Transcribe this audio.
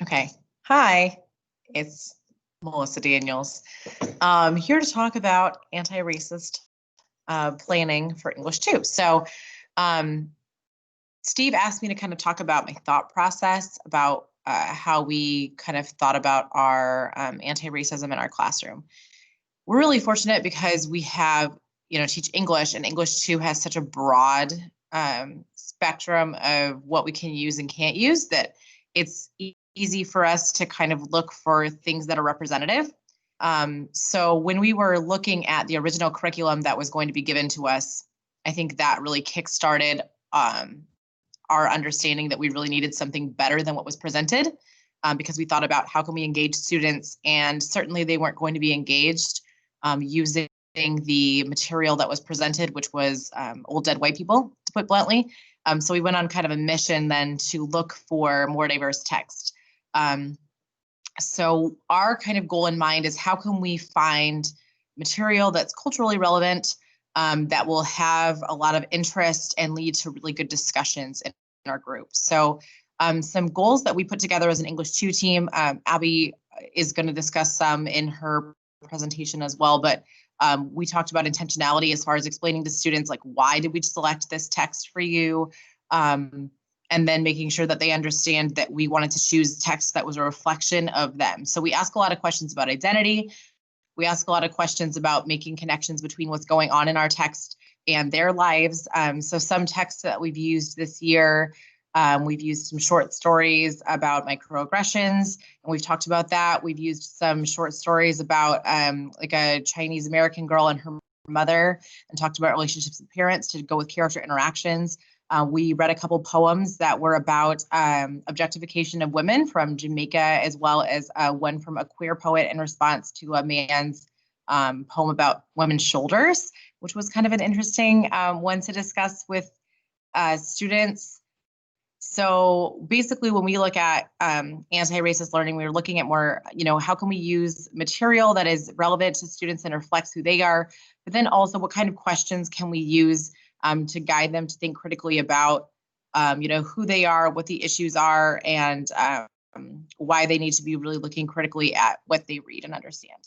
Okay. Hi, it's Melissa Daniels. Here to talk about anti-racist planning for English 2. So um, Steve asked me to kind of talk about my thought process about how we kind of thought about our anti-racism in our classroom. We're really fortunate because we have, teach English, and English 2 has such a broad spectrum of what we can use and can't use that it's easy for us to kind of look for things that are representative. So when we were looking at the original curriculum that was going to be given to us, I think that really kickstarted our understanding that we really needed something better than what was presented, because we thought about how can we engage students, and certainly they weren't going to be engaged using the material that was presented, which was old dead white people, to put bluntly. So we went on kind of a mission then to look for more diverse text. So our kind of goal in mind is how can we find material that's culturally relevant, that will have a lot of interest and lead to really good discussions in our group. So some goals that we put together as an English 2 team, Abby is going to discuss some in her presentation as well, but we talked about intentionality as far as explaining to students, like, why did we select this text for you? And then making sure that they understand that we wanted to choose text that was a reflection of them. So we ask a lot of questions about identity. We ask a lot of questions about making connections between what's going on in our text and their lives. So some texts that we've used this year, we've used some short stories about microaggressions, and we've talked about that. We've used some short stories about like a Chinese American girl and her mother, and talked about relationships with parents to go with character interactions. We read a couple poems that were about objectification of women from Jamaica, as well as one from a queer poet in response to a man's poem about women's shoulders, which was kind of an interesting one to discuss with students. So basically, when we look at anti-racist learning, we're looking at more, how can we use material that is relevant to students and reflects who they are, but then also what kind of questions can we use to guide them to think critically about, who they are, what the issues are, and why they need to be really looking critically at what they read and understand.